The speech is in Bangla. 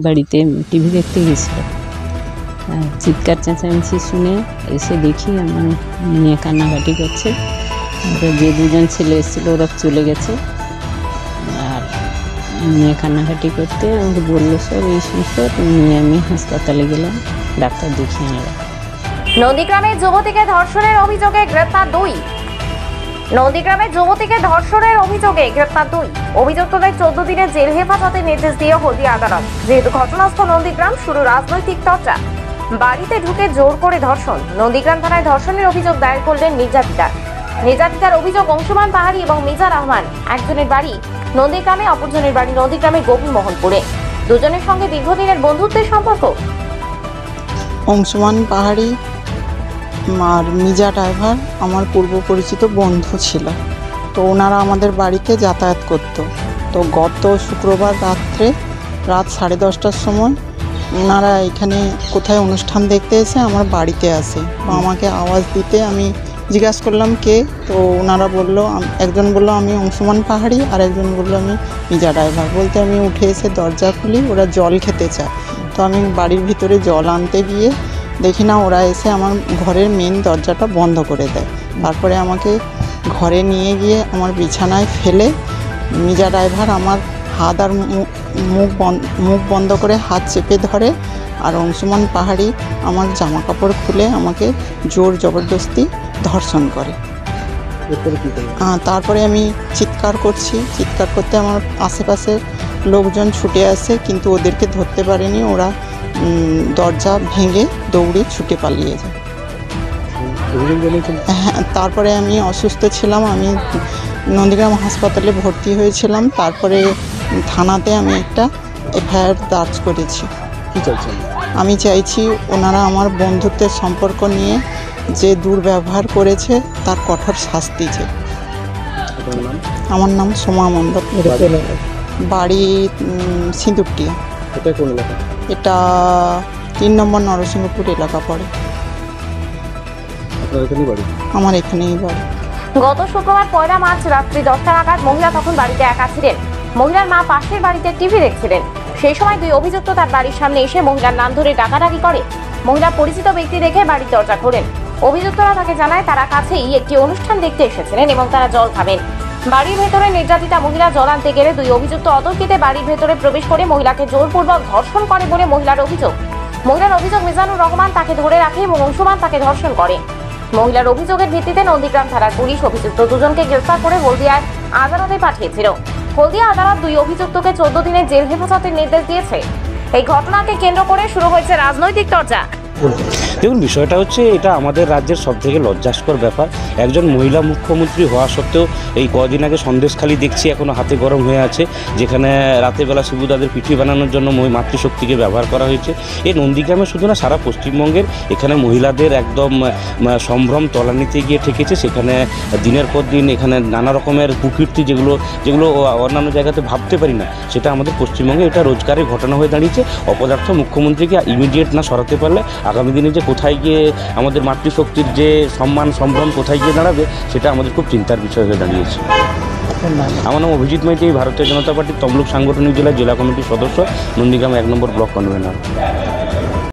বাড়িতে টিভি দেখতে গেছিল। চিৎকার চেঁচামেচি শুনে এসে দেখি আমার মেয়ে কান্নাকাটি করছে। যে দুজন ছেলে এসেছিলো ওরা চলে গেছে, আর মেয়ে কান্নাকাটি করতে আমাকে বললো সব এই সমস্ত, নিয়ে আমি হাসপাতালে গেলাম, ডাক্তার দেখিয়ে আনলাম। নন্দীগ্রামে যুবতীকে ধর্ষণের অভিযোগে গ্রেপ্তার 2। নন্দীগ্রামে যুবতীকে ধর্ষণের অভিযোগে গ্রেপ্তার 2 অভিযুক্তদের 14 দিনের জেল হেফাজতের নির্দেশ দিয়ে হলদিয়া আদালত। যেহেতু ঘটনাস্থল নন্দীগ্রাম, শুরু রাজনৈতিক চর্চা। বাড়িতে ঢুকে জোর করে ধর্ষণ। নন্দীগ্রাম থানায় ধর্ষণের অভিযোগ দায়ের করলেন নির্যাতিতার অভিযোগ অংশুমান পাহাড়ি এবং মিজা রহমান। একজনের বাড়ি নন্দীগ্রামে, অপরজনের বাড়ি নন্দীগ্রামের গোপীমোহনপুরে। দুজনের সঙ্গে দীর্ঘদিনের বন্ধুত্বের সম্পর্ক। অংশুমান পাহাড়ি আর মিজা ড্রাইভার আমার পূর্ব পরিচিত বন্ধু ছিল। তো ওনারা আমাদের বাড়িতে যাতায়াত করত। তো গত শুক্রবার রাত 10:30টার সময় ওনারা এখানে কোথায় অনুষ্ঠান দেখতে এসে আমার বাড়িতে আসে। তো আমাকে আওয়াজ দিতে আমি জিজ্ঞাসা করলাম কে। তো ওনারা বললো, একজন বললো আমি অংশুমান পাহাড়ি, আর একজন বললো আমি মিজা ড্রাইভার। বলতে আমি উঠে এসে দরজা খুলি, ওরা জল খেতে চায়। তো আমি বাড়ির ভিতরে জল আনতে গিয়ে দেখি না, ওরা এসে আমার ঘরের মেন দরজাটা বন্ধ করে দেয়। তারপরে আমাকে ঘরে নিয়ে গিয়ে আমার বিছানায় ফেলে মিজা ড্রাইভার আমার হাত আর মুখ বন্ধ করে হাত চেপে ধরে, আর অংশুমান পাহাড়ি আমার জামা কাপড় খুলে আমাকে জোর জবরদস্তি ধর্ষণ করে। তারপরে আমি চিৎকার করতে আমার আশেপাশের লোকজন ছুটে আসে, কিন্তু ওদেরকে ধরতে পারেনি। ওরা দরজা ভেঙে দৌড়ে ছুটে পালিয়ে যায়। হ্যাঁ, তারপরে আমি অসুস্থ ছিলাম, আমি নন্দীগ্রাম হাসপাতালে ভর্তি হয়েছিলাম। তারপরে থানাতে আমি একটা এফআইআর দর্জ করেছি। আমি চাইছি ওনারা আমার বন্ধুত্বের সম্পর্ক নিয়ে যে দুর্ব্যবহার করেছে তার কঠোর শাস্তি চাই। আমার নাম সোমা মণ্ডল, বাড়ি সিঁদুরটিয়া। এটা 3 নম্বর নরসিংহপুর এলাকা পড়ে। আমার এখানেই বাড়ি। গত শুক্রবার 1 মার্চ রাত্রি 10টা নাগাদ মহিলা তখন বাড়িতে একা ছিলেন। মহিলার মা পাশের বাড়িতে টিভি দেখছিলেন। সেই সময় 2 অভিযুক্ত তার বাড়ির সামনে এসে মহিলার নাম ধরে ডাকাডাকি করে। মহিলা পরিচিত ব্যক্তি দেখে বাড়ির দরজা খোলেন। অভিযুক্তরা তাকে জানায় তারা কাছেই একটি অনুষ্ঠান দেখতে এসেছিলেন এবং তারা জল খাবেন। বাড়ির ভেতরে নির্যাতিতা মহিলা জল আনতে গেলে 2 অভিযুক্ত অতর্কিতে বাড়ির ভেতরে প্রবেশ করে মহিলাকে জোরপূর্বক ধর্ষণ করে বলে মহিলার অভিযোগ। মিজানুর রহমান তাকে ধরে রাখে এবং অংশুমান তাকে ধর্ষণ করে। মহিলার অভিযোগের ভিত্তিতে নন্দীগ্রাম থানার পুলিশ অভিযুক্ত দুজনকে গ্রেফতার করে হলদিয়ার আদালতে পাঠিয়েছিল। হলদিয়া আদালত 2 অভিযুক্তকে 14 দিনের জেল হেফাজতের নির্দেশ দিয়েছে। এই ঘটনাকে কেন্দ্র করে শুরু হয়েছে রাজনৈতিক চর্চা। দেখুন, বিষয়টা হচ্ছে এটা আমাদের রাজ্যের সবথেকে লজ্জাস্কর ব্যাপার। একজন মহিলা মুখ্যমন্ত্রী হওয়া সত্ত্বেও এই কদিন আগে সন্দেশখালি দেখছি এখনও হাতে গরম হয়ে আছে, যেখানে রাতের বেলা শিবুদাদের পিঠি বানানোর জন্য মাতৃশক্তিকে ব্যবহার করা হয়েছে। এই নন্দীগ্রামে শুধু না, সারা পশ্চিমবঙ্গের এখানে মহিলাদের একদম সম্ভ্রম তলানিতে গিয়ে ঠেকেছে। সেখানে দিনের পর দিন এখানে নানা রকমের কুকীর্তি যেগুলো অন্যান্য জায়গাতে ভাবতে পারি না, সেটা আমাদের পশ্চিমবঙ্গে এটা রোজগারের ঘটনা হয়ে দাঁড়িয়েছে। অপদার্থ মুখ্যমন্ত্রীকে ইমিডিয়েট না সরাতে পারলে আগামী দিনে যে কোথায় গিয়ে আমাদের মাতৃশক্তির যে সম্মান সম্ভ্রম কোথায় গিয়ে দাঁড়াবে, সেটা আমাদের খুব চিন্তার বিষয় হয়ে দাঁড়িয়েছে। আমার নাম অভিজিৎ মাইতি, ভারতীয় জনতা পার্টির তমলুক সাংগঠনিক জেলা কমিটির সদস্য, নন্দীগ্রাম 1 নম্বর ব্লক কনভেনর।